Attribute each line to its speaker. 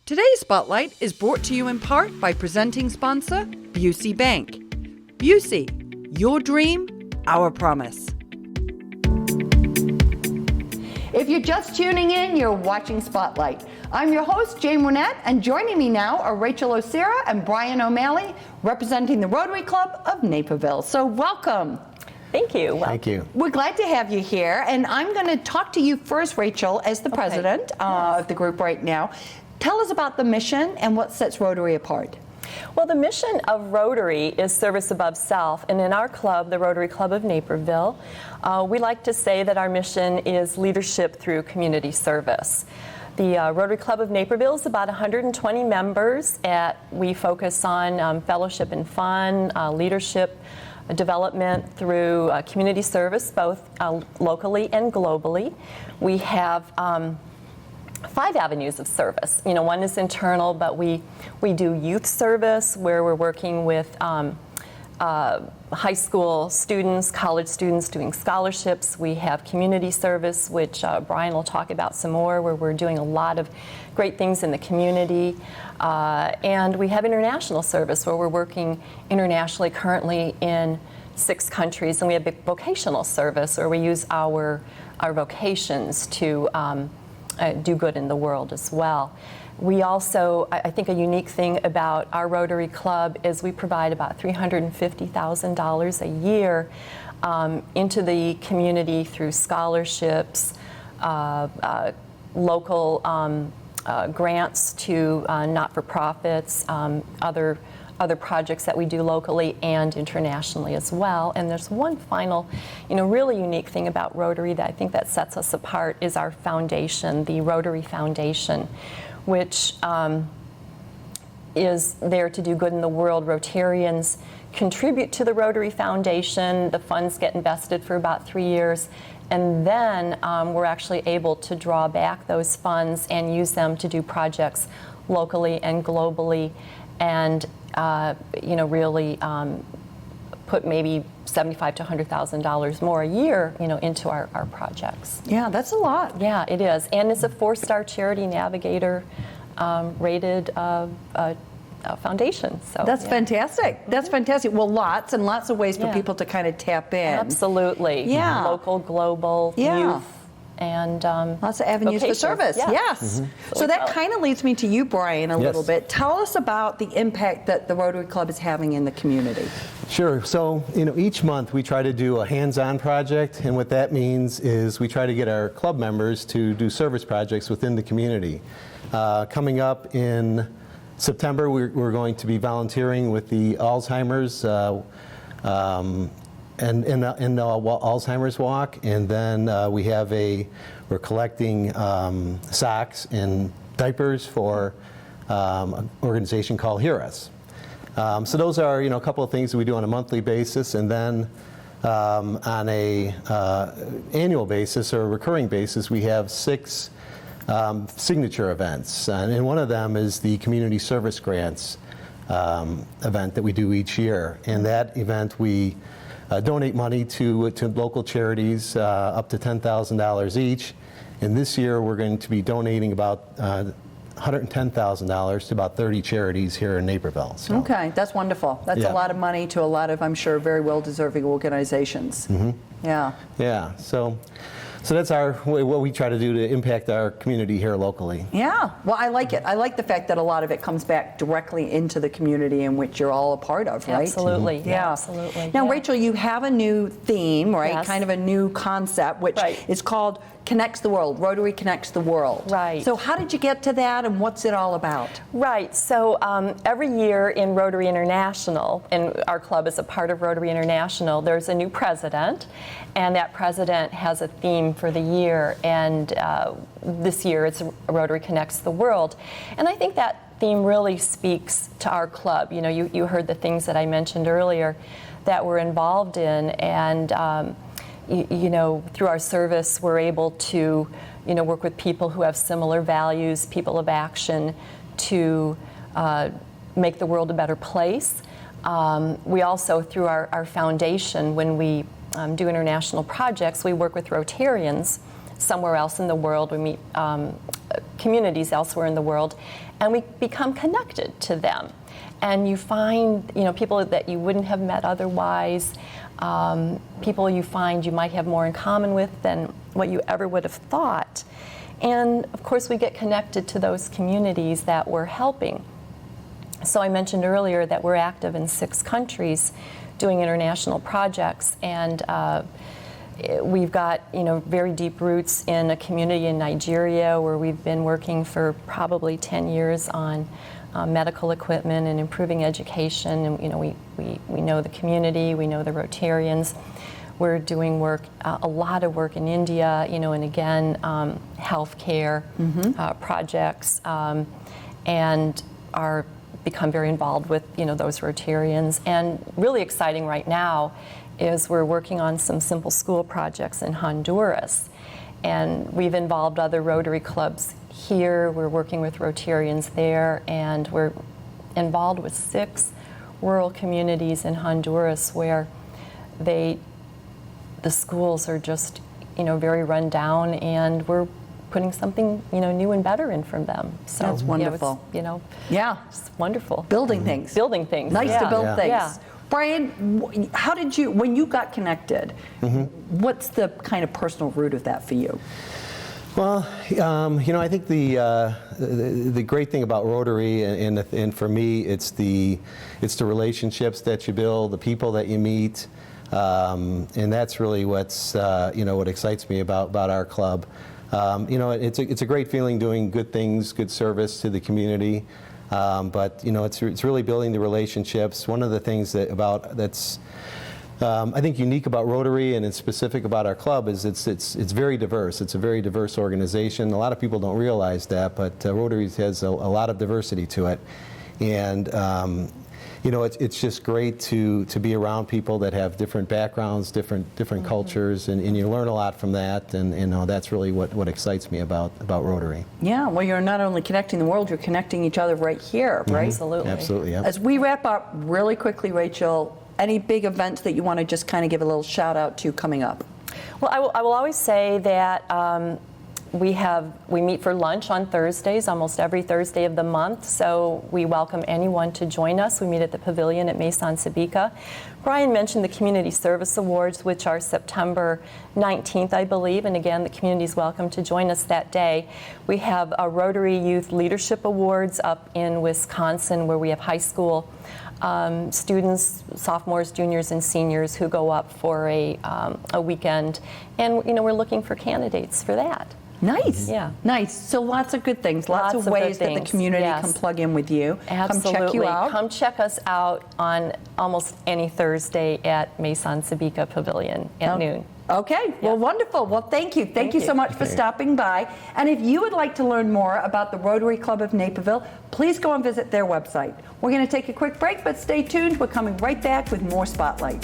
Speaker 1: Today's Spotlight is brought to you in part by presenting sponsor, Busey Bank. Busey, your dream, our promise.
Speaker 2: If you're just tuning in, you're watching Spotlight. I'm your host, Jane Winnett, and joining me now are Rachel O'Sera and Brian O'Malley, representing the Rotary Club of Naperville. So welcome.
Speaker 3: Thank you.
Speaker 4: Thank you.
Speaker 2: We're glad to have you here, and I'm going to talk to you first, Rachel, as the president of the group right now. Tell us about the mission and what sets Rotary apart.
Speaker 3: Well, the mission of Rotary is service above self, and in our club, the Rotary Club of Naperville, we like to say that our mission is leadership through community service. The Rotary Club of Naperville is about 120 members. We focus on fellowship and fun, leadership development through community service, both locally and globally. We have 5 avenues of service. You know, one is internal, but we do youth service where we're working with high school students, college students doing scholarships. We have community service, which Brian will talk about some more, where we're doing a lot of great things in the community. And we have international service, where we're working internationally currently in 6 countries. And we have vocational service, where we use our vocations to do good in the world as well. We also, I think a unique thing about our Rotary Club is we provide about $350,000 a year into the community through scholarships, local grants to not-for-profits, other projects that we do locally and internationally as well. And there's one final, really unique thing about Rotary that I think that sets us apart is our foundation, the Rotary Foundation, which is there to do good in the world. Rotarians contribute to the Rotary Foundation. The funds get invested for about 3 years, and then we're actually able to draw back those funds and use them to do projects locally and globally, and really put maybe $75,000 to $100,000 more a year, into our projects.
Speaker 2: Yeah, that's a lot.
Speaker 3: Yeah, it is, and it's a 4-star Charity Navigator rated foundation. So
Speaker 2: that's fantastic. That's fantastic. Well, lots and lots of ways for people to kind of tap in.
Speaker 3: Absolutely.
Speaker 2: Yeah.
Speaker 3: Local, global, youth. And
Speaker 2: lots of avenues for service. Yes. So that kind of leads me to you, Brian, a little bit. Tell us about the impact that the Rotary Club is having in the community.
Speaker 4: Sure. So, each month we try to do a hands-on project, and what that means is we try to get our club members to do service projects within the community. Coming up in September, we're going to be volunteering with the Alzheimer's and in the Alzheimer's Walk, and then we're collecting socks and diapers for an organization called Hear Us. So those are a couple of things that we do on a monthly basis, and then on a annual basis or a recurring basis, we have 6 signature events, and one of them is the Community Service Grants event that we do each year. And that event we donate money to local charities up to $10,000 each. And this year we're going to be donating about $110,000 to about 30 charities here in Naperville. So.
Speaker 2: Okay, that's wonderful. That's a lot of money to a lot of, I'm sure, very well-deserving organizations.
Speaker 4: Mm-hmm.
Speaker 2: Yeah.
Speaker 4: Yeah. So that's what we try to do to impact our community here locally.
Speaker 2: Yeah, well, I like it. I like the fact that a lot of it comes back directly into the community in which you're all a part of, right?
Speaker 3: Absolutely.
Speaker 2: Mm-hmm. Yeah,
Speaker 3: absolutely.
Speaker 2: Now, Rachel, you have a new theme, right?
Speaker 3: Yes.
Speaker 2: Kind of a new concept, which is called Connects the World. Rotary Connects the World.
Speaker 3: Right.
Speaker 2: So how did you get to that, and what's it all about?
Speaker 3: Right. So every year in Rotary International, and our club is a part of Rotary International, there's a new president, and that president has a theme for the year. And this year it's Rotary Connects the World. And I think that theme really speaks to our club. You heard the things that I mentioned earlier that we're involved in, and through our service, we're able to, work with people who have similar values, people of action, to make the world a better place. We also, through our foundation, when we do international projects, we work with Rotarians somewhere else in the world. We meet communities elsewhere in the world, and we become connected to them. And you find, people that you wouldn't have met otherwise, people you find you might have more in common with than what you ever would have thought. And of course, we get connected to those communities that we're helping. So I mentioned earlier that we're active in 6 countries doing international projects, and we've got very deep roots in a community in Nigeria where we've been working for probably 10 years on medical equipment and improving education. And we know the community, we know the Rotarians. We're doing work, a lot of work in India, and again, healthcare projects, and are become very involved with those Rotarians. And really exciting right now is we're working on some simple school projects in Honduras, and we've involved other Rotary clubs here. We're working with Rotarians there, and we're involved with 6 rural communities in Honduras where the schools are just very run down, and we're putting something new and better in from them. So
Speaker 2: that's wonderful.
Speaker 3: It's wonderful.
Speaker 2: Building things.
Speaker 3: Building things.
Speaker 2: Nice to build things.
Speaker 3: Yeah.
Speaker 2: Brian, how did you, when you got connected, what's the kind of personal root of that for you?
Speaker 4: Well, I think the great thing about Rotary, and for me, it's the relationships that you build, the people that you meet, and that's really what's what excites me about our club. It's a great feeling doing good things, good service to the community. But it's really building the relationships. One of the things that's I think unique about Rotary, and it's specific about our club, is it's very diverse. It's a very diverse organization. A lot of people don't realize that, but Rotary has a lot of diversity to it, and it's just great to be around people that have different backgrounds, different cultures, and you learn a lot from that, and that's really what excites me about Rotary.
Speaker 2: Yeah, well, you're not only connecting the world, you're connecting each other right here, right?
Speaker 3: Absolutely.
Speaker 4: Absolutely, yeah.
Speaker 2: As we wrap up really quickly, Rachel, any big events that you want to just kind of give a little shout out to coming up?
Speaker 3: Well, I will always say that we meet for lunch on Thursdays, almost every Thursday of the month, so we welcome anyone to join us. We meet at the Pavilion at Maison Sabika. Brian mentioned the Community Service Awards, which are September 19th, I believe, and again, the community is welcome to join us that day. We have a Rotary Youth Leadership Awards up in Wisconsin, where we have high school students, sophomores, juniors, and seniors who go up for a weekend, and we're looking for candidates for that.
Speaker 2: Nice.
Speaker 3: Yeah.
Speaker 2: Nice. So lots of good things, lots of ways that the community can plug in with you.
Speaker 3: Absolutely.
Speaker 2: Come check you out.
Speaker 3: Come check us out on almost any Thursday at Maison Sabika Pavilion at noon.
Speaker 2: Okay, well, wonderful. Well, thank you. Thank you so much for stopping by. And if you would like to learn more about the Rotary Club of Naperville, please go and visit their website. We're going to take a quick break, but stay tuned. We're coming right back with more Spotlight.